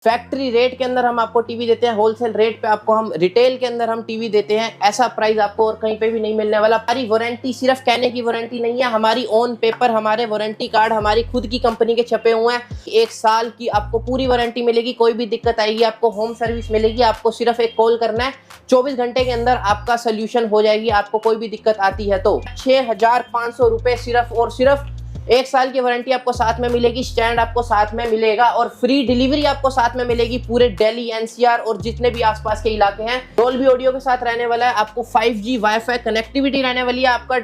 Factory rate के अंदर हम आपको टीवी देते हैं, होलसेल रेट पे आपको हम रिटेल के अंदर हम टीवी देते हैं। ऐसा प्राइस आपको और कहीं पे भी नहीं मिलने वाला। हमारी वारंटी सिर्फ कहने की वारंटी नहीं है, हमारी ओन पेपर, हमारे वारंटी कार्ड हमारी खुद की कंपनी के छपे हुए हैं। 1 साल की आपको पूरी वारंटी मिलेगी। कोई भी दिक्कत आएगी आपको होम सर्विस मिलेगी। आपको सिर्फ एक कॉल करना है, 24 घंटे के अंदर आपका सोल्यूशन हो जाएगी। आपको कोई भी दिक्कत आती है तो 6,500 रुपए सिर्फ और सिर्फ 1 साल की वारंटी आपको साथ में मिलेगी। स्टैंड आपको साथ में मिलेगा और फ्री डिलीवरी आपको साथ में मिलेगी पूरे दिल्ली एनसीआर और जितने भी आसपास के इलाके हैं। डॉल्बी ऑडियो के साथ रहने वाला है, आपको 5G वाईफाई कनेक्टिविटी रहने वाली है, आपका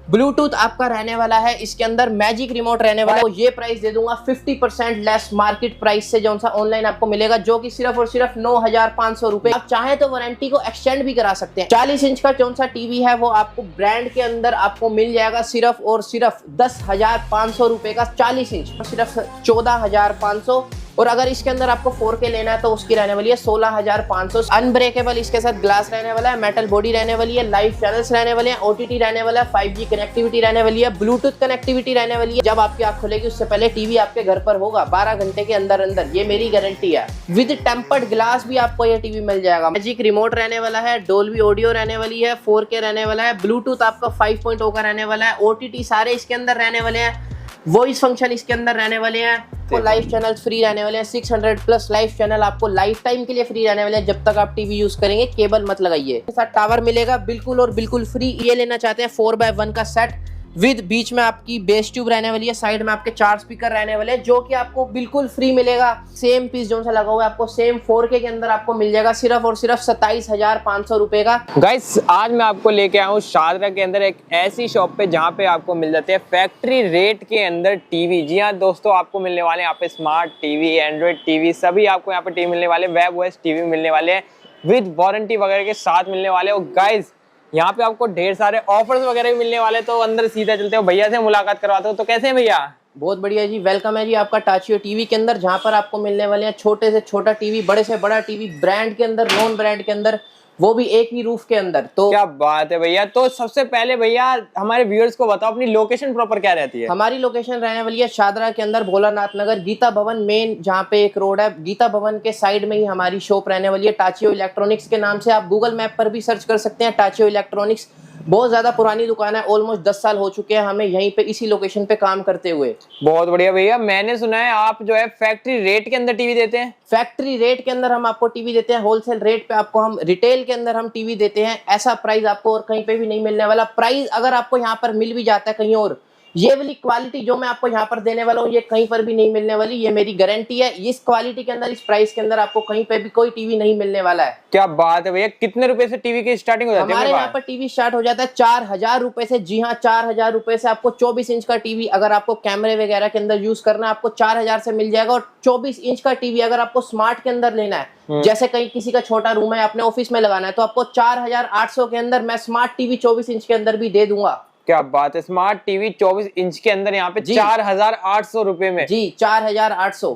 ब्लूटूथ आपका रहने वाला है, इसके अंदर मैजिक रिमोट रहने वाला है। तो ये प्राइस दे दूंगा 50% लेस मार्केट प्राइस से, जो सा ऑनलाइन आपको मिलेगा, जो कि सिर्फ और सिर्फ 9,500 रुपए। आप चाहें तो वारंटी को एक्सटेंड भी करा सकते हैं। 40 इंच का जो सा टीवी है वो आपको ब्रांड के अंदर आपको मिल जाएगा सिर्फ और सिर्फ 10,500 रुपए का 40 इंच, सिर्फ 14,500। और अगर इसके अंदर आपको 4K लेना है तो उसकी रहने वाली है 16,500। अनब्रेकेबल इसके साथ ग्लास रहने वाला है, मेटल बॉडी रहने वाली है, लाइव चैनल्स रहने वाले हैं, OTT रहने वाला है, 5G कनेक्टिविटी रहने वाली है, ब्लूटूथ कनेक्टिविटी रहने वाली है। जब आपकी आंख खुलेगी उससे पहले टीवी आपके घर पर होगा 12 घंटे के अंदर अंदर, ये मेरी गारंटी है। विद टेम्पर्ड ग्लास भी आपको ये टीवी मिल जाएगा। मैजिक रिमोट रहने वाला है, डोल्बी ऑडियो रहने वाली है, 4K रहने वाला है, ब्लूटूथ आपका 5.0 का रहने वाला है, OTT सारे इसके अंदर रहने वाले हैं, वॉइस फंक्शन इसके अंदर रहने वाले हैं। आपको लाइव चैनल्स फ्री रहने वाले हैं, 600+ लाइव चैनल आपको लाइफ टाइम के लिए फ्री रहने वाले हैं जब तक आप टीवी यूज करेंगे। केबल मत लगाइए। साथ टावर मिलेगा बिल्कुल और बिल्कुल फ्री। ये लेना चाहते हैं 4x1 का सेट विद बीच में आपकी बेस ट्यूब रहने वाली है, साइड में आपके 4 स्पीकर रहने वाले हैं, जो कि आपको बिल्कुल फ्री मिलेगा। सेम पीस जो सा लगा हुआ है आपको सेम 4K के अंदर आपको मिल जाएगा सिर्फ और सिर्फ 27,500 रुपए का। गाइस आज मैं आपको लेके आया हूँ शादरा के अंदर एक ऐसी शॉप पे जहाँ पे आपको मिल जाते हैं फैक्ट्री रेट के अंदर टीवी। जी हाँ दोस्तों, आपको मिलने वाले हैं यहाँ पे स्मार्ट टीवी, एंड्रॉइड टीवी, सभी आपको यहाँ पे टीवी मिलने वाले, वेब OS टीवी मिलने वाले हैं, विद वारंटी वगैरह के साथ मिलने वाले। और गाइस यहाँ पे आपको ढेर सारे ऑफर्स वगैरह भी मिलने वाले। तो अंदर सीधा चलते हो, भैया से मुलाकात करवाते हो। तो कैसे हैं भैया? बहुत बढ़िया जी, वेलकम है जी आपका टाचियो टीवी के अंदर, जहां पर आपको मिलने वाले हैं छोटे से छोटा टीवी, बड़े से बड़ा टीवी, ब्रांड के अंदर, नॉन ब्रांड के अंदर, वो भी एक ही रूफ के अंदर। तो क्या बात है भैया। तो सबसे पहले भैया हमारे व्यूअर्स को बताओ अपनी लोकेशन प्रॉपर क्या रहती है? हमारी लोकेशन रहने वाली है शादरा के अंदर, भोलानाथ नगर, गीता भवन मेन, जहाँ पे एक रोड है, गीता भवन के साइड में ही हमारी शॉप रहने वाली है। टाचियो इलेक्ट्रॉनिक्स के नाम से आप गूगल मैप पर भी सर्च कर सकते हैं। टाचियो इलेक्ट्रॉनिक्स बहुत ज्यादा पुरानी दुकान है, ऑलमोस्ट 10 साल हो चुके हैं हमें यहीं पे इसी लोकेशन पे काम करते हुए। बहुत बढ़िया भैया। मैंने सुना है आप जो है फैक्ट्री रेट के अंदर टीवी देते हैं। फैक्ट्री रेट के अंदर हम आपको टीवी देते हैं, होलसेल रेट पे आपको हम रिटेल के अंदर हम टीवी देते हैं। ऐसा प्राइस आपको और कहीं पे भी नहीं मिलने वाला। प्राइस अगर आपको यहाँ पर मिल भी जाता है कहीं और, ये वाली क्वालिटी जो मैं आपको यहाँ पर देने वाला हूँ ये कहीं पर भी नहीं मिलने वाली, ये मेरी गारंटी है। इस क्वालिटी के अंदर, इस प्राइस के अंदर आपको कहीं पे भी कोई टीवी नहीं मिलने वाला है। क्या बात है भैया। कितने रुपए से टीवी की स्टार्टिंग हो जाती है? हमारे यहाँ पर टीवी स्टार्ट हो जाता है 4,000 रुपए से। जी हाँ, 4,000 रुपए से आपको 24 इंच का टीवी अगर आपको कैमरे वगैरह के अंदर यूज करना है आपको 4,000 से मिल जाएगा। और 24 इंच का टीवी अगर आपको स्मार्ट के अंदर लेना है, जैसे कहीं किसी का छोटा रूम है अपने ऑफिस में लगाना है, तो आपको 4,800 के अंदर मैं स्मार्ट टीवी 24 इंच के अंदर भी दे दूंगा। क्या बात है। स्मार्ट टीवी 24 इंच के अंदर यहाँ पे 4,800 रुपए में। जी 4,800।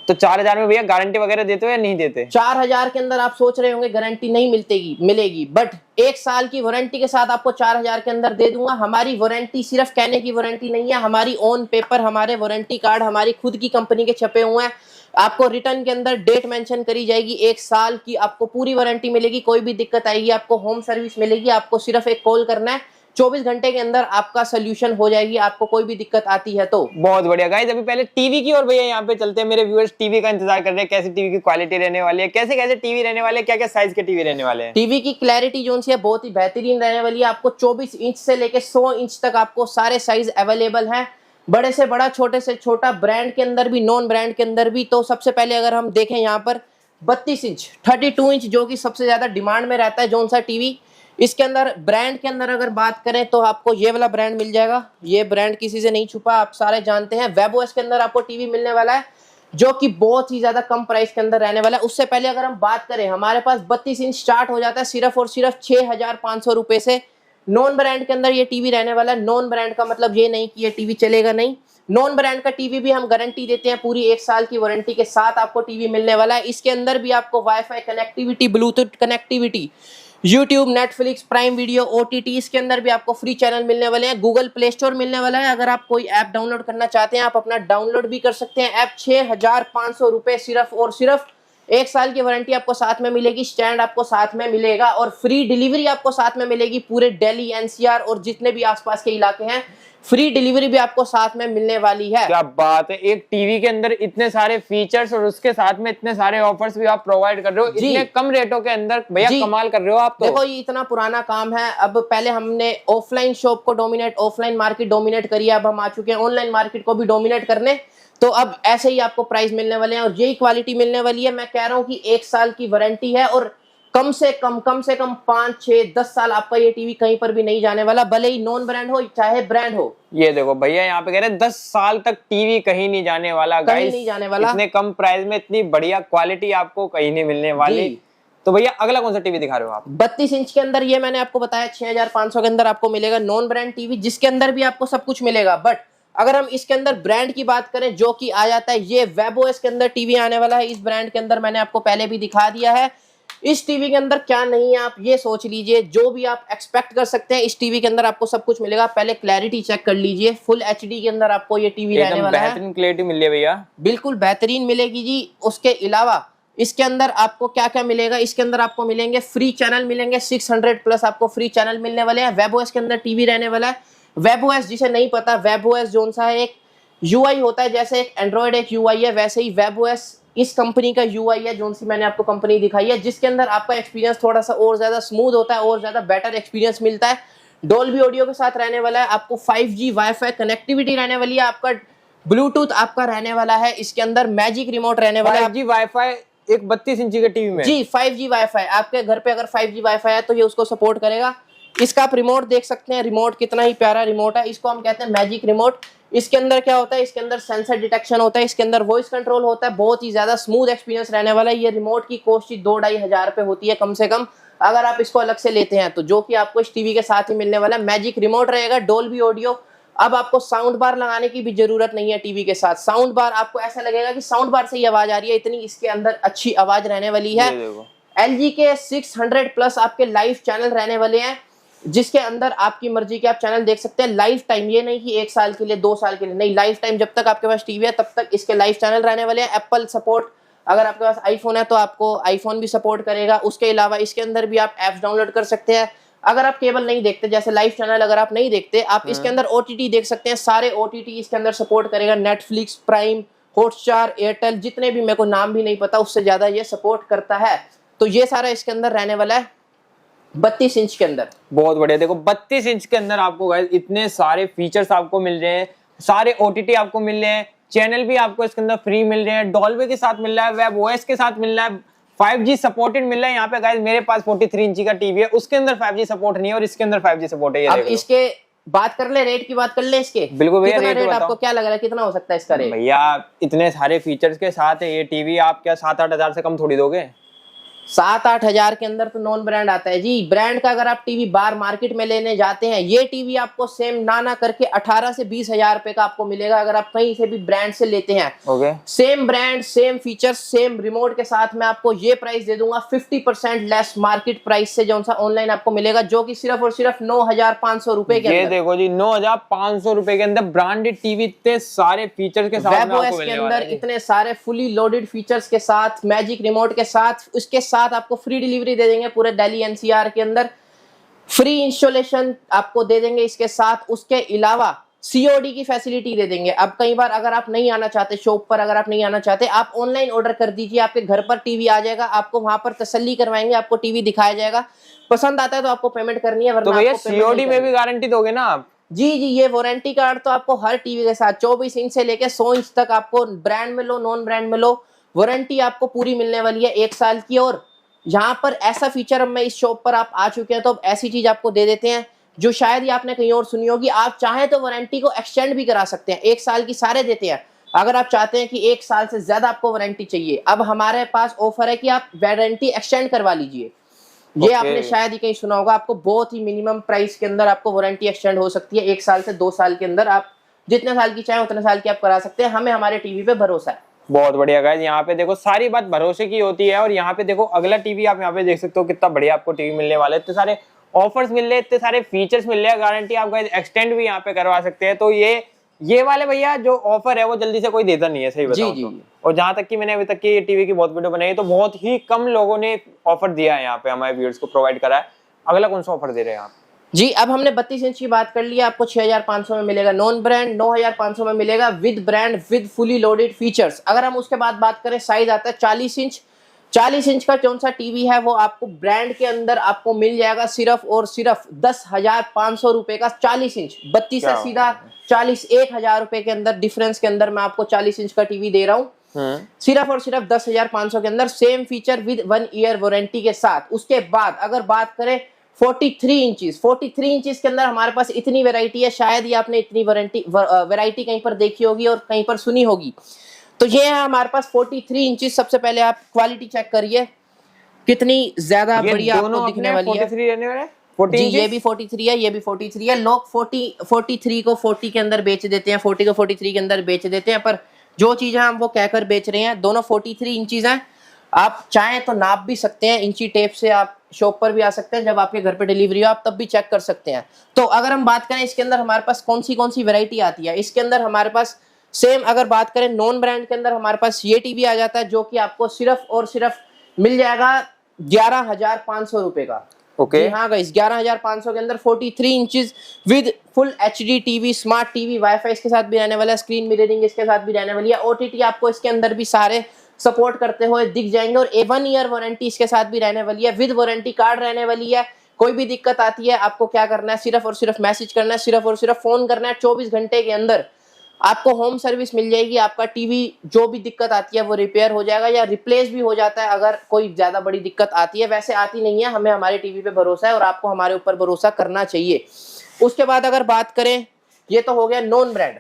तो 4,000 में भैया गारंटी वगैरह देते हो या नहीं देते? 4,000 के अंदर आप सोच रहे होंगे गारंटी नहीं मिलेगी, बट 1 साल की वारंटी के साथ आपको 4,000 के अंदर दे दूंगा। हमारी वारंटी सिर्फ कहने की वारंटी नहीं है, हमारी ओन पेपर, हमारे वारंटी कार्ड हमारी खुद की कंपनी के छपे हुए हैं। आपको रिटर्न के अंदर डेट मेंशन करी जाएगी, 1 साल की आपको पूरी वारंटी मिलेगी। कोई भी दिक्कत आएगी आपको होम सर्विस मिलेगी। आपको सिर्फ एक कॉल करना है, 24 घंटे के अंदर आपका सोल्यूशन हो जाएगी। आपको कोई भी दिक्कत आती है तो। बहुत बढ़िया गाइस, अभी पहले टीवी की और भैया यहाँ पे चलते हैं। मेरे व्यूअर्स टीवी का इंतजार कर रहे हैं, कैसी टीवी की क्वालिटी रहने वाली है, कैसे कैसे टीवी रहने वाले हैं, क्या क्या साइज के टीवी रहने वाले हैं। टीवी की क्लैरिटी जो है बहुत ही बेहतरीन रहने वाली है। आपको 24 इंच से लेके 100 इंच तक आपको सारे साइज अवेलेबल हैं, बड़े से बड़ा, छोटे से छोटा, ब्रांड के अंदर भी, नॉन ब्रांड के अंदर भी। तो सबसे पहले अगर हम देखें यहाँ पर 32 इंच, 32 इंच जो कि सबसे ज्यादा डिमांड में रहता है जो सा टीवी। इसके अंदर ब्रांड के अंदर अगर बात करें तो आपको ये वाला ब्रांड मिल जाएगा। ये ब्रांड किसी से नहीं छुपा, आप सारे जानते हैं। वेब OS के अंदर आपको टीवी मिलने वाला है जो कि बहुत ही ज्यादा कम प्राइस के अंदर रहने वाला है। उससे पहले अगर हम बात करें, हमारे पास 32 इंच स्टार्ट हो जाता है सिर्फ और सिर्फ 6,500 रुपए से। नॉन ब्रांड के अंदर ये टीवी रहने वाला है। नॉन ब्रांड का मतलब ये नहीं कि ये टीवी चलेगा नहीं, नॉन ब्रांड का टीवी भी हम गारंटी देते हैं, पूरी 1 साल की वारंटी के साथ आपको टीवी मिलने वाला है। इसके अंदर भी आपको wifi connectivity, Bluetooth connectivity, YouTube, Netflix, prime video, OTT, इसके अंदर भी आपको फ्री चैनल मिलने वाले हैं। गूगल प्ले स्टोर मिलने वाला है। अगर आप कोई ऐप डाउनलोड करना चाहते हैं, आप अपना डाउनलोड भी कर सकते हैं। ऐप 6,500 रुपए सिर्फ और सिर्फ। 1 साल की वारंटी आपको साथ में मिलेगी, स्टैंड आपको साथ में मिलेगा और फ्री डिलीवरी आपको साथ में मिलेगी। पूरे दिल्ली, NCR और जितने भी आसपास के इलाके हैं, फ्री डिलीवरी भी आपको साथ में मिलने वाली है। क्या बात है, एक टीवी के अंदर इतने सारे फीचर्स और उसके साथ में इतने सारे ऑफर्स भी आप प्रोवाइड कर रहे हो इतने कम रेटों के अंदर। भैया कमाल कर रहे हो आप तो। देखो ये इतना पुराना काम है। अब पहले हमने ऑफलाइन शॉप को डोमिनेट, ऑफलाइन मार्केट डोमिनेट करी है, अब हम आ चुके हैं ऑनलाइन मार्केट को भी डोमिनेट करने। तो अब ऐसे ही आपको प्राइस मिलने वाले हैं और यही क्वालिटी मिलने वाली है। मैं कह रहा हूं कि 1 साल की वारंटी है और कम से कम 5, 6, 10 साल आपका ये टीवी कहीं पर भी नहीं जाने वाला, भले ही नॉन ब्रांड हो चाहे ब्रांड हो। ये देखो भैया यहाँ पे कह रहे हैं 10 साल तक टीवी कहीं नहीं जाने वाला, कहीं नहीं जाने वाला। इतने कम प्राइस में इतनी बढ़िया क्वालिटी आपको कहीं नहीं मिलने वाली। तो भैया अगला कौन सा टीवी दिखा रहे हो आप? 32 इंच के अंदर, ये मैंने आपको बताया 6,500 के अंदर आपको मिलेगा नॉन ब्रांड टीवी, जिसके अंदर भी आपको सब कुछ मिलेगा। बट अगर हम इसके अंदर ब्रांड की बात करें जो कि आ जाता है, ये वेबओएस के अंदर टीवी आने वाला है। इस ब्रांड के अंदर मैंने आपको पहले भी दिखा दिया है। इस टीवी के अंदर क्या नहीं है आप ये सोच लीजिए, जो भी आप एक्सपेक्ट कर सकते हैं इस टीवी के अंदर आपको सब कुछ मिलेगा। पहले क्लैरिटी चेक कर लीजिए, फुल HD के अंदर आपको ये टीवी रहने वाला है। बेहतरीन क्लैरिटी मिल रही है भैया, बिल्कुल बेहतरीन मिलेगी जी। उसके अलावा इसके अंदर आपको क्या क्या मिलेगा, इसके अंदर आपको मिलेंगे फ्री चैनल मिलेंगे, 600 प्लस आपको फ्री चैनल मिलने वाले हैं। वेबओएस के अंदर टीवी रहने वाला है। वेबओएस जिसे नहीं पता, वेबओएस जोन सा है, एक UI होता है, जैसे एक एंड्रॉइड एक UI है, वैसे ही वेबओएस इस कंपनी का UI है, जोन सी मैंने आपको कंपनी दिखाई है, जिसके अंदर आपका एक्सपीरियंस थोड़ा सा और ज्यादा स्मूथ होता है और ज्यादा बेटर एक्सपीरियंस मिलता है। डोल्बी ऑडियो के साथ रहने वाला है, आपको 5G वाईफाई कनेक्टिविटी रहने वाली है, आपका ब्लूटूथ आपका रहने वाला है, इसके अंदर मैजिक रिमोट रहने वाला है। 5G वाईफाई एक 32 इंची के टीवी में जी 5G वाईफाई आपके घर पे अगर 5G वाईफाई है तो ये उसको सपोर्ट करेगा। इसका आप रिमोट देख सकते हैं, रिमोट कितना ही प्यारा रिमोट है, इसको हम कहते हैं मैजिक रिमोट। इसके अंदर क्या होता है, इसके अंदर सेंसर डिटेक्शन होता है, इसके अंदर वॉइस कंट्रोल होता है, बहुत ही ज्यादा स्मूथ एक्सपीरियंस रहने वाला है। ये रिमोट की कॉस्ट 2-2.5 हजार रुपए होती है कम से कम, अगर आप इसको अलग से लेते हैं तो, जो कि आपको इस टीवी के साथ ही मिलने वाला है। मैजिक रिमोट रहेगा, डोल्बी ऑडियो। अब आपको साउंड बार लगाने की भी जरूरत नहीं है टीवी के साथ। साउंड बार आपको ऐसा लगेगा कि साउंड बार से ही आवाज आ रही है, इतनी इसके अंदर अच्छी आवाज रहने वाली है। LG के 600 प्लस आपके लाइव चैनल रहने वाले हैं, जिसके अंदर आपकी मर्जी के आप चैनल देख सकते हैं लाइफ टाइम। ये नहीं कि 1 साल के लिए 2 साल के लिए, नहीं, लाइफ टाइम जब तक आपके पास टीवी है तब तक इसके लाइव चैनल रहने वाले हैं। एप्पल सपोर्ट, अगर आपके पास आईफोन है तो आपको आईफोन भी सपोर्ट करेगा। उसके अलावा इसके अंदर भी आप ऐप्स डाउनलोड कर सकते हैं। अगर आप केबल नहीं देखते, जैसे लाइव चैनल अगर आप नहीं देखते, आप इसके अंदर OTT देख सकते हैं, सारे OTT इसके अंदर सपोर्ट करेगा। नेटफ्लिक्स, प्राइम, हॉटस्टार, एयरटेल, जितने भी मेरे को नाम भी नहीं पता उससे ज्यादा ये सपोर्ट करता है। तो ये सारा इसके अंदर रहने वाला है 32 इंच के अंदर। बहुत बढ़िया। देखो 32 इंच के अंदर आपको गाइस इतने सारे फीचर्स आपको मिल रहे हैं, सारे OTT आपको मिल रहे हैं, चैनल भी आपको इसके अंदर फ्री मिल रहे हैं, डॉल्बी के साथ मिल रहा है, वेबओएस के साथ मिल रहा है, 5G सपोर्टेड मिल रहा है। यहाँ पे गाइस मेरे पास 43 इंची का टीवी है, उसके अंदर 5G सपोर्ट नहीं है और इसके अंदर 5G सपोर्ट है। अब इसके बात कर ले, रेट की बात कर ले इसके। बिल्कुल भैया, रेट आपको क्या लग रहा है, कितना हो सकता है इसका रेट? भैया इतने सारे फीचर्स के साथ है ये टीवी, आप क्या 7-8 हजार से कम थोड़ी दोगे? 7-8 हजार के अंदर तो नॉन ब्रांड आता है जी। ब्रांड का अगर आप टीवी बाहर मार्केट में लेने जाते हैं, ये टीवी आपको सेम ना करके 18 से 20 हजार रुपए का आपको मिलेगा, अगर आप कहीं से भी ब्रांड से लेते हैं। Okay. Same brand, same features, same remote के साथ मैं आपको ये प्राइस दे दूंगा 50% लेस मार्केट प्राइस से, जो सा ऑनलाइन आपको मिलेगा, जो कि सिर्फ और सिर्फ 9,500 रुपए के अंदर। ये देखो जी 9,500 रुपए के अंदर ब्रांडेड टीवी, इतने सारे फीचर के साथ वेबओएस के अंदर, इतने सारे फुली लोडेड फीचर्स के साथ, मैजिक रिमोट के साथ, उसके साथ आपको फ्री डिलीवरी दे देंगे पूरे दिल्ली NCR के अंदर, फ्री इंस्टॉलेशन आपको दे देंगे इसके साथ। उसके अलावा COD की फैसिलिटी दे देंगे। अब कई बार अगर आप नहीं आना चाहते शॉप पर, अगर आप नहीं आना चाहते, आप ऑनलाइन ऑर्डर कर दीजिए, आपके घर पर टीवी आ जाएगा, आपको वहां पर तसल्ली करवाएंगे, आपको टीवी दिखाया जाएगा, पसंद आता है तो आपको पेमेंट करनी है, वरना तो भैया COD में भी गारंटी दोगे ना आप? जी, ये वारंटी कार्ड तो आपको हर टीवी के साथ 24 इंच से लेकर 100 इंच तक, आपको ब्रांड में लो नॉन ब्रांड में लो, वारंटी आपको पूरी मिलने वाली है 1 साल की। और यहाँ पर ऐसा फीचर, अब मैं इस शॉप पर आप आ चुके हैं तो अब ऐसी चीज आपको दे देते हैं जो शायद ही आपने कहीं और सुनी होगी। आप चाहें तो वारंटी को एक्सटेंड भी करा सकते हैं, 1 साल की सारे देते हैं। अगर आप चाहते हैं कि 1 साल से ज्यादा आपको वारंटी चाहिए, अब हमारे पास ऑफर है कि आप वारंटी एक्सटेंड करवा लीजिए। ये आपने शायद ही कहीं सुना होगा, आपको बहुत ही मिनिमम प्राइस के अंदर आपको वारंटी एक्सटेंड हो सकती है 1 साल से 2 साल के अंदर। आप जितने साल की चाहे उतने साल की आप करा सकते हैं, हमें हमारे टीवी पे भरोसा है। बहुत बढ़िया गाइस, यहाँ पे देखो सारी बात भरोसे की होती है। और यहाँ पे देखो अगला टीवी आप यहाँ पे देख सकते हो, कितना बढ़िया आपको टीवी मिलने वाला है। इतने सारे ऑफर्स मिल रहे हैं, इतने सारे फीचर्स मिल रहे हैं, गारंटी आप गाइस एक्सटेंड भी यहाँ पे करवा सकते हैं। तो ये वाले भैया जो ऑफर है वो जल्दी से कोई देता नहीं है, सही बताऊं तो। और जहां तक कि मैंने अभी तक की टीवी की बहुत वीडियो बनाई है, तो बहुत ही कम लोगों ने ऑफर दिया है यहाँ पे, हमारे व्यूअर्स को प्रोवाइड करा है। अगला कौन सा ऑफर दे रहे हैं आप? जी, अब हमने 32 इंच की बात कर ली। आपको 6500 में मिलेगा नॉन ब्रांड, 9500 में मिलेगा with brand with fully loaded features. अगर हम उसके बाद बात करें, साइज आता है 40 इंच। 40 इंच का कौन सा टीवी है वो आपको ब्रांड के अंदर आपको मिल जाएगा सिर्फ और सिर्फ 10,500 रुपए का 40 इंच। 32 से सीधा 40, 1,000 रुपए के अंदर डिफरेंस के अंदर मैं आपको 40 इंच का टीवी दे रहा हूँ, सिर्फ और सिर्फ 10,500 के अंदर, same feature with 1 year warranty के साथ। उसके बाद अगर बात करें 43 इंचेस, 43 इंचेस के अंदर हमारे पास इतनी वैरायटी है, शायद ही आपने इतनी वैरायटी कहीं पर देखी होगी और कहीं पर सुनी होगी। तो ये है हमारे पास 43 इंचेस। सबसे पहले आप क्वालिटी चेक करिए कितनी ज्यादा बढ़िया आपको दिखने वाली है। 43 रहने वाले, जी, ये भी 43 है, ये भी 43 है। लोग 43 को 40 के अंदर बेच देते हैं, 40 को 43 के अंदर बेच देते हैं, पर जो चीजें हम वो कहकर बेच रहे हैं, दोनों 43 इंचेस हैं। आप चाहें तो नाप भी सकते हैं, इंची टेप से आप शॉप पर भी आ सकते हैं, जब आपके घर पे डिलीवरी हो आप तब भी चेक कर सकते हैं। तो अगर हम बात करें इसके अंदर हमारे पास कौन सी वैरायटी आती है, इसके अंदर हमारे पास सेम अगर बात करें नॉन ब्रांड के अंदर हमारे पास ये टीवी आ जाता है, जो कि आपको सिर्फ और सिर्फ मिल जाएगा 11,500 रुपए का। ओके हाँ गाइस, 11,500 के अंदर 43 inches with full HD TV, smart TV, wifi इसके साथ भी रहने वाला है, स्क्रीन मिररिंग इसके साथ भी रहने वाली है, ओटीटी आपको इसके अंदर भी सारे सपोर्ट करते हुए दिख जाएंगे, और 1 ईयर वारंटी इसके साथ भी रहने वाली है, विद वारंटी कार्ड रहने वाली है। कोई भी दिक्कत आती है आपको क्या करना है, सिर्फ और सिर्फ मैसेज करना है, सिर्फ और सिर्फ फोन करना है। 24 घंटे के अंदर आपको होम सर्विस मिल जाएगी। आपका टीवी जो भी दिक्कत आती है वो रिपेयर हो जाएगा या रिप्लेस भी हो जाता है अगर कोई ज्यादा बड़ी दिक्कत आती है। वैसे आती नहीं है, हमें हमारे टीवी पे भरोसा है और आपको हमारे ऊपर भरोसा करना चाहिए। उसके बाद अगर बात करें, ये तो हो गया नॉन ब्रांड,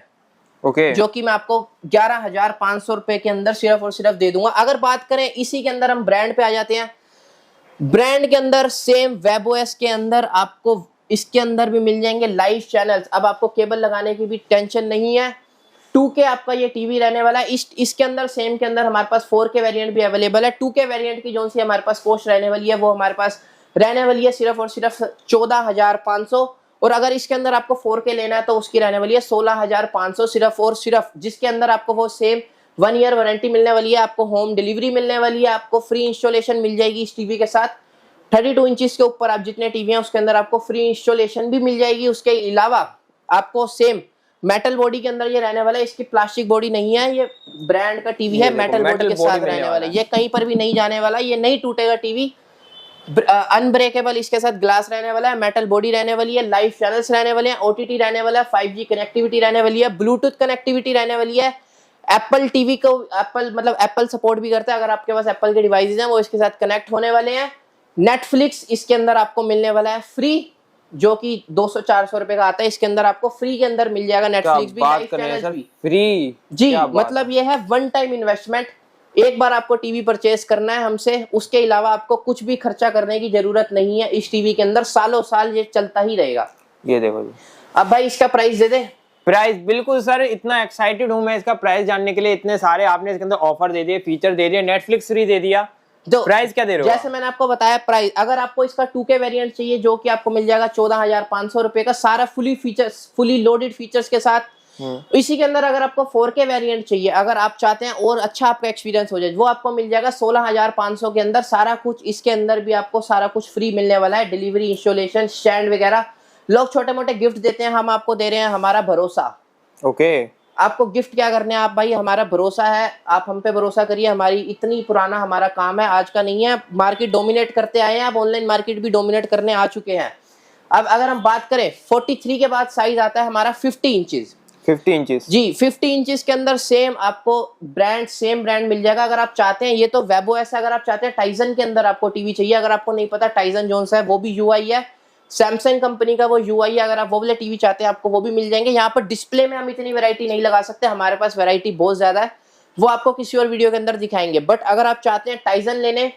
जो कि मैं आपको 11,500 रुपए के अंदर सिर्फ और सिर्फ दे दूंगा। अगर बात करें इसी के अंदर हम ब्रांड पे आ जाते हैं। ब्रांड के अंदर सेम वेबओएस के अंदर आपको इसके अंदर भी मिल जाएंगे लाइव चैनल्स। अब आपको केबल लगाने की भी टेंशन नहीं है। 2K आपका ये टीवी रहने वाला है। इसके अंदर सेम के अंदर हमारे पास 4K वेरिएंट भी अवेलेबल है। 2K वेरिएंट की जो सी हमारे पास कॉस्ट रहने वाली है वो हमारे पास रहने वाली है सिर्फ और सिर्फ 14,500। और अगर इसके अंदर आपको 4K लेना है तो उसकी रहने वाली है 16,500 सिर्फ और सिर्फ, जिसके अंदर आपको वो सेम 1 ईयर वारंटी मिलने वाली है, आपको होम डिलीवरी मिलने वाली है, आपको फ्री इंस्टॉलेशन मिल जाएगी इस टीवी के साथ। 32 इंचेस के ऊपर आप जितने टीवी हैं उसके अंदर आपको फ्री इंस्टॉलेशन भी मिल जाएगी। उसके अलावा आपको सेम मेटल बॉडी के अंदर ये रहने वाला है, इसकी प्लास्टिक बॉडी नहीं है, ये ब्रांड का टीवी है, मेटल बॉडी के साथ रहने वाला है। ये कहीं पर भी नहीं जाने वाला, ये नहीं टूटेगा टीवी, अनब्रेकेबल इसके साथ ग्लास रहने वाला है, मेटल बॉडी रहने वाली है, लाइव चैनल्स रहने वाले हैं, ओटीटी रहने वाला है, 5G कनेक्टिविटी रहने वाली है, ब्लूटूथ कनेक्टिविटी रहने वाली है। एप्पल टीवी को एप्पल सपोर्ट भी करता है, अगर आपके पास एप्पल के डिवाइसेज हैं वो इसके साथ कनेक्ट होने वाले हैं। नेटफ्लिक्स इसके अंदर आपको मिलने वाला है फ्री, जो कि 200-400 रुपए का आता है। इसके अंदर आपको फ्री के अंदर मिल जाएगा नेटफ्लिक्स भी, लाइव चैनल्स भी फ्री। जी, मतलब ये है वन टाइम इन्वेस्टमेंट। एक बार आपको टीवी परचेज करना है हमसे, उसके अलावा आपको कुछ भी खर्चा करने की जरूरत नहीं है। इस टीवी के अंदर सालों साल ये चलता ही रहेगा। ये देखो जी, अब भाई इसका प्राइस दे दे। प्राइस बिल्कुल सर, इतना एक्साइटेड हूं मैं इसका प्राइस जानने के लिए। इतने सारे आपने इसके अंदर ऑफर दे दिए, फीचर दे दिए, नेटफ्लिक्स फ्री दे दिया, तो प्राइस क्या दे रहे हो? जैसे मैंने आपको बताया प्राइस, अगर आपको इसका 2K वेरिएंट चाहिए जो कि आपको मिल जाएगा 14,500 रुपए का, सारा फुली लोडेड फीचर्स के साथ। इसी के अंदर अगर आपको 4K वेरिएंट चाहिए, अगर आप चाहते हैं और अच्छा आपका एक्सपीरियंस हो जाए, वो आपको मिल जाएगा 16,500 के अंदर। सारा कुछ इसके अंदर भी आपको सारा कुछ फ्री मिलने वाला है, डिलीवरी, इंस्टॉलेशन, स्टैंड वगैरह। लोग छोटे मोटे गिफ्ट देते हैं, हम आपको दे रहे हैं हमारा भरोसा। आपको गिफ्ट क्या करने हैं आप भाई, हमारा भरोसा है, आप हम पे भरोसा करिए। हमारी इतनी पुराना हमारा काम है, आज का नहीं है। मार्केट डोमिनेट करते आए हैं, अब ऑनलाइन मार्केट भी डोमिनेट करने आ चुके हैं। अब अगर हम बात करें 43 के बाद साइज आता है हमारा 50 इंचेस। 50 इंचेस जी, 50 इंचेस के अंदर सेम आपको सेम ब्रांड मिल जाएगा। अगर आप चाहते हैं, ये तो वेबओएस है, अगर आप चाहते हैं टाइजन के अंदर आपको टीवी चाहिए, अगर आपको नहीं पता टाइजन जोन सा है, वो भी यूआई है, सैमसंग कंपनी का वो यूआई है। अगर आप वो वाले टीवी चाहते हैं आपको वो भी मिल जाएंगे। यहाँ पर डिस्प्ले में हम इतनी वैरायटी नहीं लगा सकते, हमारे पास वैरायटी बहुत ज्यादा है, वो आपको किसी और वीडियो के अंदर दिखाएंगे। बट अगर आप चाहते हैं टाइजन लेने,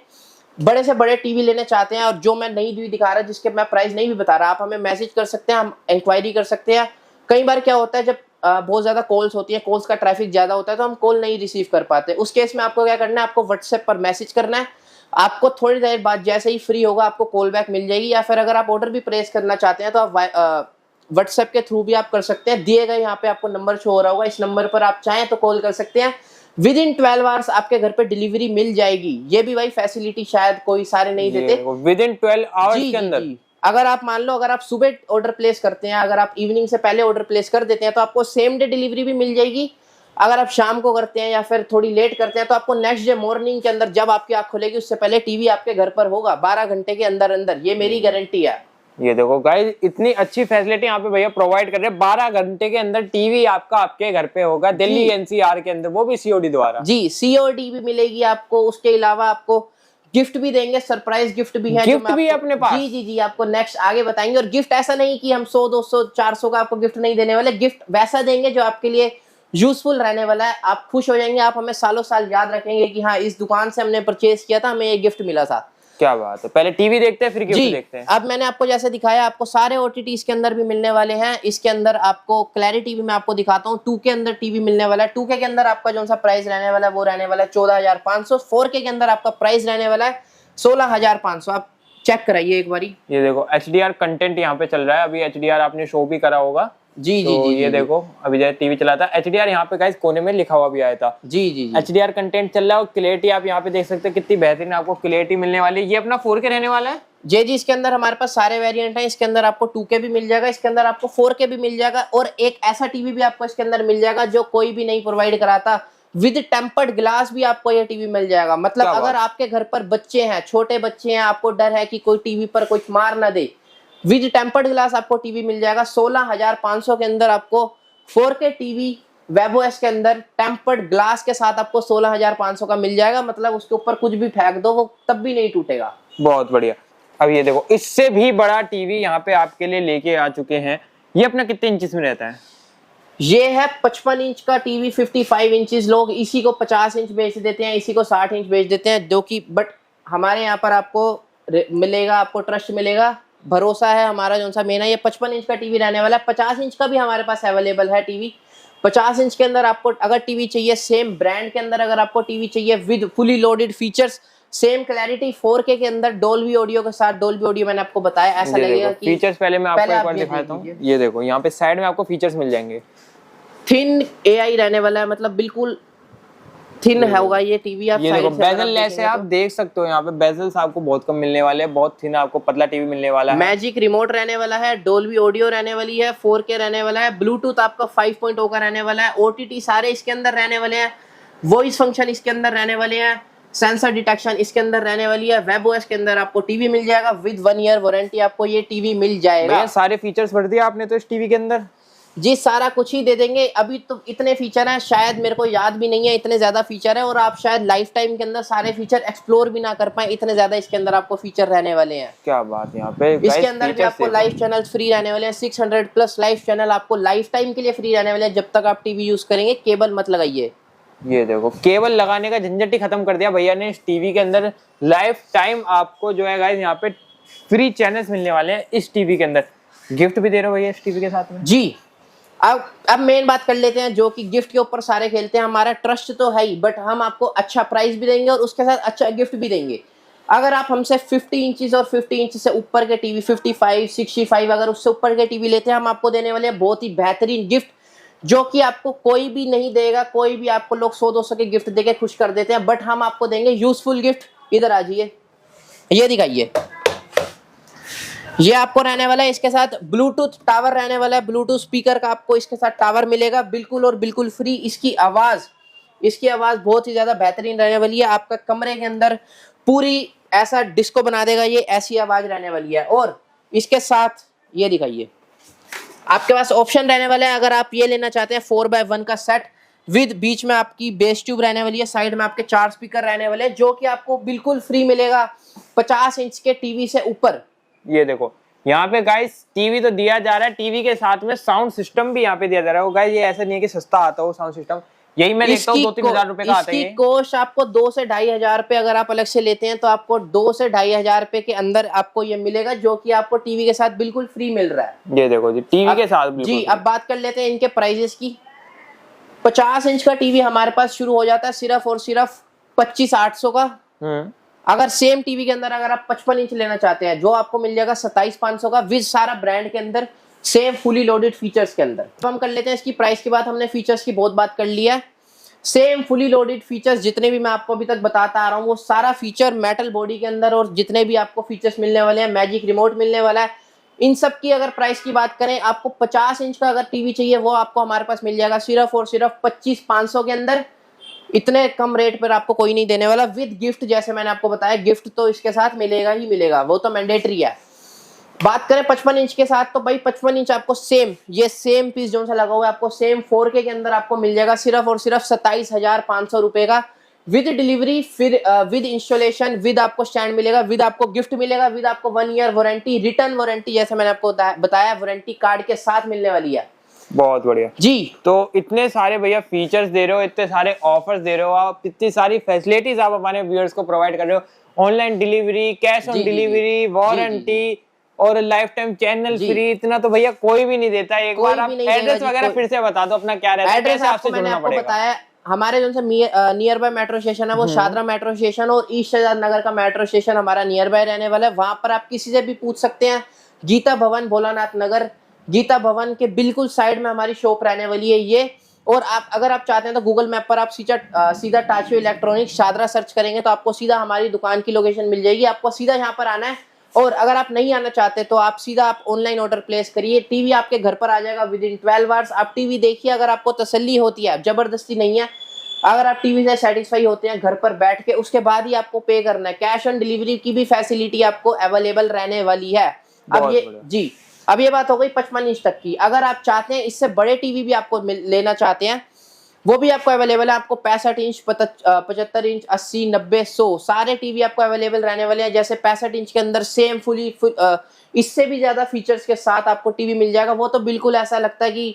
बड़े से बड़े टीवी लेने चाहते हैं, और जो मैं नई टीवी दिखा रहा, जिसके मैं प्राइस नहीं भी बता रहा, आप हमें मैसेज कर सकते हैं, हम इंक्वायरी कर सकते हैं। कई बार क्या होता है, जब बहुत ज्यादा कॉल्स होती है, कॉल्स का ट्रैफिक ज्यादा होता है तो हम कॉल नहीं रिसीव कर पाते। उस केस में आपको क्या करना है, आपको व्हाट्सएप पर मैसेज करना है, आपको थोड़ी देर बाद जैसे ही फ्री होगा आपको कॉल बैक मिल जाएगी। या फिर अगर आप ऑर्डर भी प्लेस करना चाहते हैं तो आप व्हाट्सएप के थ्रू भी आप कर सकते हैं। दिए गए यहाँ पे आपको नंबर शो हो रहा होगा, इस नंबर पर आप चाहें तो कॉल कर सकते हैं। विद इन 12 आवर्स आपके घर पे डिलीवरी मिल जाएगी। ये भी भाई फैसिलिटी शायद कोई सारे नहीं देते। विद इन 12 आवर्स के अंदर। अगर आप मान लो, अगर आप सुबह ऑर्डर प्लेस करते हैं, अगर आप इवनिंग से पहले ऑर्डर प्लेस कर देते हैं तो आपको सेम डे डिलीवरी भी मिल जाएगी। अगर आप शाम को करते हैं या फिर थोड़ी लेट करते हैं तो आपको नेक्स्ट डे मॉर्निंग के अंदर जब आपकी आंख खुलेगी उससे पहले टीवी आपके घर पर होगा 12 घंटे के अंदर अंदर। ये मेरी गारंटी है। ये देखो गाइस, इतनी अच्छी फैसिलिटी यहाँ पे भैया प्रोवाइड कर रहे हैं। 12 घंटे के अंदर टीवी आपका आपके घर पे होगा, दिल्ली एनसीआर के अंदर, वो भी सीओडी द्वारा। जी, सीओडी भी मिलेगी आपको। उसके अलावा आपको गिफ्ट भी देंगे, सरप्राइज गिफ्ट भी है। गिफ्ट भी अपने पास। जी जी जी, आपको नेक्स्ट आगे बताएंगे। और गिफ्ट ऐसा नहीं कि हम 100 200 400 का आपको गिफ्ट नहीं देने वाले, गिफ्ट वैसा देंगे जो आपके लिए यूजफुल रहने वाला है। आप खुश हो जाएंगे, आप हमें सालों साल याद रखेंगे कि हाँ इस दुकान से हमने परचेज किया था, हमें ये गिफ्ट मिला था। क्या बात है, पहले टीवी देखते हैं फिर गिफ्ट देखते हैं। अब मैंने आपको जैसे दिखाया, आपको सारे ओटीटी इसके अंदर भी मिलने वाले हैं। इसके अंदर आपको क्लैरिटी भी मैं आपको दिखाता हूँ, 2K अंदर टीवी मिलने वाला है। 2K के अंदर आपका जो सा प्राइस रहने वाला है वो रहने वाला है 14,500। 4K के अंदर आपका प्राइस रहने वाला है 16,500। आप चेक कराइए एक बारी। ये देखो HDR कंटेंट यहाँ पे चल रहा है। अभी HDR आपने शो भी करा होगा। जी तो जी ये देखो, अभी जब टीवी चला था HDR यहाँ पे गाइस कोने में लिखा हुआ भी आया था। जी जी जी, HDR कंटेंट चल रहा है। और क्लैरिटी आप यहाँ पे देख सकते हैं कितनी बेहतरीन आपको क्लैरिटी मिलने वाली है। ये अपना 4K रहने वाला है। जी जी, इसके अंदर हमारे पास सारे वेरिएंट हैं। इसके अंदर आपको 2K भी मिल जाएगा, इसके अंदर आपको 4K भी मिल जाएगा, और एक ऐसा टीवी भी आपको इसके अंदर मिल जाएगा जो कोई भी नहीं प्रोवाइड कराता। विद टेम्पर्ड ग्लास भी आपको ये टीवी मिल जाएगा। मतलब अगर आपके घर पर बच्चे हैं, छोटे बच्चे हैं, आपको डर है कि कोई टीवी पर कोई मार ना दे, विद टेम्पर्ड ग्लास आपको टीवी मिल जाएगा 16,500 के अंदर। आपको 4K टीवी वेबओएस के अंदर टेम्पर्ड ग्लास के साथ आपको 16,500 का मिल जाएगा। मतलब उसके ऊपर कुछ भी फेंक दो वो तब भी नहीं टूटेगा। बहुत बढ़िया। अब ये देखो, इससे भी बड़ा टीवी यहाँ पे आपके लिए लेके आ चुके हैं। ये अपना कितने इंचेस में रहता है? ये है 55 इंच का टीवी, 55 इंचेस। लोग इसी को 50 इंच बेच देते हैं, इसी को 60 इंच बेच देते हैं, जो कि बट हमारे यहाँ पर आपको मिलेगा, आपको ट्रस्ट मिलेगा, भरोसा है हमारा जो सा मेन है। ये 55 इंच का टीवी रहने वाला है। 50 इंच का भी हमारे पास अवेलेबल है टीवी। 50 इंच के अंदर आपको अगर टीवी चाहिए, सेम ब्रांड के अंदर अगर आपको टीवी चाहिए with fully loaded features, same clarity 4K के अंदर डोल्बी ऑडियो के साथ, डोल्बी ऑडियो मैंने आपको बताया, ऐसा लगेगा कि फीचर्स पहले मैं आपको एक बार दिखाता हूँ। ये देखो, यहाँ पे साइड में आपको फीचर्स मिल जाएंगे। थिन AI रहने वाला है, मतलब बिल्कुल थिन होगा ये टीवी। आप ये देखो, बेजल लेस है, आप देख सकते हो यहाँ पे बेजल्स आपको बहुत कम मिलने वाले हैं। बहुत थिन आपको पतला टीवी मिलने वाला है। मैजिक रिमोट रहने वाला है, डोल्बी ऑडियो रहने वाली है, 4K रहने वाला है, ब्लूटूथ आपका 5.0 का रहने वाला है, OTT सारे इसके अंदर रहने वाले हैं, वॉइस फंक्शन इसके अंदर रहने वाले हैं, सेंसर डिटेक्शन इसके अंदर रहने वाली है, वेबओएस के अंदर आपको टीवी मिल जाएगा, विद 1 ईयर वारंटी आपको ये टीवी मिल जाएगा। सारे फीचर्स भर दिया आपने तो इस टीवी के अंदर। जी, सारा कुछ ही दे देंगे। अभी तो इतने फीचर हैं, शायद मेरे को याद भी नहीं है, इतने ज्यादा फीचर है, और आप शायद लाइफ टाइम के अंदर सारे फीचर एक्सप्लोर भी ना कर पाए, इतने ज्यादा इसके अंदर आपको फीचर रहने वाले हैं। क्या बात है। यहाँ पे इसके अंदर भी आपको लाइव चैनल फ्री रहने वाले हैं। 600 प्लस लाइव चैनल आपको लाइफ टाइम के लिए फ्री रहने वाले हैं, जब तक आप टीवी यूज करेंगे। केबल मत लगाइए। ये देखो, केबल लगाने का झंझट ही खत्म कर दिया भैया ने इस टीवी के अंदर। लाइफ टाइम आपको जो है गाइस यहाँ पे फ्री चैनल्स मिलने वाले हैं इस टीवी के अंदर। गिफ्ट भी दे रहे हो भैया इस टीवी के साथ में। जी, अब मेन बात कर लेते हैं, जो कि गिफ्ट के ऊपर सारे खेलते हैं। हमारा ट्रस्ट तो है ही, बट हम आपको अच्छा प्राइस भी देंगे और उसके साथ अच्छा गिफ्ट भी देंगे। अगर आप हमसे 50 इंचेस और 50 इंच से ऊपर के टीवी, 55, 65 अगर उससे ऊपर के टीवी लेते हैं, हम आपको देने वाले हैं बहुत ही बेहतरीन गिफ्ट, जो कि आपको कोई भी नहीं देगा। कोई भी आपको लोग 100-200 के गिफ्ट देके खुश कर देते हैं, बट हम आपको देंगे यूजफुल गिफ्ट। इधर आ जाइए, ये दिखाइए। ये आपको रहने वाला है, इसके साथ ब्लूटूथ टावर रहने वाला है, ब्लूटूथ स्पीकर का आपको इसके साथ टावर मिलेगा, बिल्कुल और बिल्कुल फ्री। इसकी आवाज बहुत ही ज्यादा बेहतरीन रहने वाली है। आपका कमरे के अंदर पूरी ऐसा डिस्को बना देगा, ये ऐसी आवाज रहने वाली है। और इसके साथ ये दिखाइए, आपके पास ऑप्शन रहने वाला है, अगर आप ये लेना चाहते हैं 4x1 का सेट विद बीच में आपकी बेस ट्यूब रहने वाली है, साइड में आपके 4 स्पीकर रहने वाले हैं, जो कि आपको बिल्कुल फ्री मिलेगा 50 इंच के टीवी से ऊपर। ये देखो, यहाँ पे गाइस टीवी तो दिया जा रहा है, टीवी के साथ में साउंड सिस्टम भी यहाँ पे दिया जा रहा है। वो गाइस ये ऐसा नहीं है कि सस्ता आता हो साउंड सिस्टम, यही मैं देखता हूँ 2-3 हजार रुपए का आता है इसकी ये। कॉस्ट आपको 2 से 2,500 रुपए अगर आप अलग से लेते हैं तो आपको 2 से 2,500 रुपए के अंदर आपको ये मिलेगा, जो कि आपको टीवी के साथ बिल्कुल फ्री मिल रहा है। ये देखो जी, टीवी के साथ बिल्कुल जी free। अब बात कर लेते हैं इनके प्राइजेस की। 50 इंच का टीवी हमारे पास शुरू हो जाता है सिर्फ और सिर्फ 25,800 का। अगर सेम टीवी के अंदर अगर आप 55 इंच लेना चाहते हैं, जो आपको मिल जाएगा 27,500 का, विद सारा ब्रांड के अंदर, सेम फुली लोडेड फीचर्स के अंदर। अब हम कर लेते हैं इसकी प्राइस की बात। हमने फीचर्स की बहुत बात कर लिया है। सेम फुली लोडेड फीचर्स जितने भी मैं आपको अभी तक बताता आ रहा हूँ, वो सारा फीचर मेटल बॉडी के अंदर, और जितने भी आपको फीचर्स मिलने वाले हैं, मैजिक रिमोट मिलने वाला है। इन सब की अगर प्राइस की बात करें, आपको 50 इंच का अगर टीवी चाहिए, वो आपको हमारे पास मिल जाएगा सिर्फ और सिर्फ 25,500 के अंदर। इतने कम रेट पर आपको कोई नहीं देने वाला, विद गिफ्ट। जैसे मैंने आपको बताया, गिफ्ट तो इसके साथ मिलेगा ही मिलेगा, वो तो मैंडेटरी है। बात करें 55 इंच के साथ, तो भाई 55 इंच आपको सेम, ये सेम पीस जो सा लगा हुआ है, आपको सेम 4K के अंदर आपको मिल जाएगा सिर्फ और सिर्फ 27,500 रुपए का, विद डिलीवरी, फिर विद इंस्टॉलेशन, विद आपको स्टैंड मिलेगा, विद आपको गिफ्ट मिलेगा, विद आपको 1 ईयर वारंटी, रिटर्न वारंटी, जैसे मैंने आपको बताया, वारंटी कार्ड के साथ मिलने वाली है। बहुत बढ़िया जी। तो इतने सारे भैया फीचर्स दे रहे हो, इतने सारे ऑफर्स दे रहे हो आप, इतनी सारी फैसिलिटीज आप हमारे व्यूअर्स को प्रोवाइड कर रहे हो, online delivery, cash on delivery, warranty और लाइफ टाइम चैनल फ्री। इतना तो भैया कोई भी नहीं देता। एक बार आप एड्रेस वगैरह फिर से बता दो अपना, क्या रहता है, कैसे आपसे जुड़ना पड़ेगा? बताया हमारे जो नियर बाय मेट्रो स्टेशन है, वो शादरा मेट्रो स्टेशन और ईस्ट शहजाद नगर का मेट्रो स्टेशन हमारा नियर बाय रहने वाला है। वहां पर आप किसी से भी पूछ सकते हैं। गीता भवन, भोलानाथ नगर, गीता भवन के बिल्कुल साइड में हमारी शॉप रहने वाली है ये। और आप अगर आप चाहते हैं तो गूगल मैप पर आप सीधा टाचू इलेक्ट्रॉनिक्स शादरा सर्च करेंगे तो आपको सीधा हमारी दुकान की लोकेशन मिल जाएगी। आपको सीधा यहाँ पर आना है, और अगर आप नहीं आना चाहते तो आप सीधा आप ऑनलाइन ऑर्डर प्लेस करिए, टीवी आपके घर पर आ जाएगा विद इन 12 आवर्स। आप टीवी देखिए, अगर आपको तसल्ली होती है, जबरदस्ती नहीं है, अगर आप टीवी से सेटिस्फाई होते हैं घर पर बैठ के, उसके बाद ही आपको पे करना है। कैश ऑन डिलीवरी की भी फैसिलिटी आपको अवेलेबल रहने वाली है। अब ये जी, अब ये बात हो गई 55 इंच तक की। अगर आप चाहते हैं इससे बड़े टीवी भी आपको लेना चाहते हैं, वो भी आपको अवेलेबल है। आपको 65 इंच, 75 इंच, 80, 90, 100 सारे टीवी आपको अवेलेबल रहने वाले हैं। जैसे 65 इंच के अंदर सेम इससे भी ज्यादा फीचर्स के साथ आपको टीवी मिल जाएगा। वो तो बिल्कुल ऐसा लगता है कि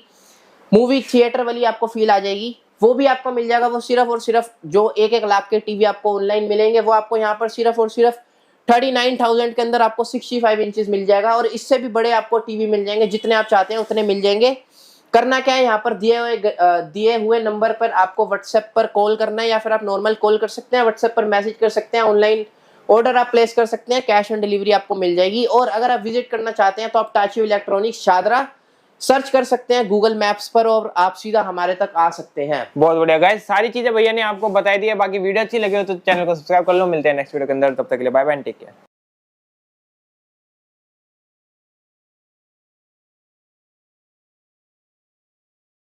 मूवी थिएटर वाली आपको फील आ जाएगी, वो भी आपको मिल जाएगा। वो सिर्फ और सिर्फ जो 1-1 लाख के टीवी आपको ऑनलाइन मिलेंगे, वो आपको यहाँ पर सिर्फ और सिर्फ 39,000 के अंदर आपको 65 इंचेस मिल जाएगा। और इससे भी बड़े आपको टीवी मिल जाएंगे, जितने आप चाहते हैं उतने मिल जाएंगे। करना क्या है, यहाँ पर दिए हुए नंबर पर आपको व्हाट्सएप पर कॉल करना है, या फिर आप नॉर्मल कॉल कर सकते हैं, व्हाट्सएप पर मैसेज कर सकते हैं, ऑनलाइन ऑर्डर आप प्लेस कर सकते हैं, कैश ऑन डिलीवरी आपको मिल जाएगी। और अगर आप विजिट करना चाहते हैं तो आप टाचू इलेक्ट्रॉनिक्स शादरा सर्च कर सकते हैं गूगल मैप्स पर, और आप सीधा हमारे तक आ सकते हैं। बहुत बढ़िया गाइस, सारी चीजें भैया ने आपको बताई दी है। बाकी वीडियो अच्छी लगी हो तो चैनल को सब्सक्राइब कर लो। मिलते हैं नेक्स्ट वीडियो के अंदर, तब तक के लिए बाय बाय, टेक केयर।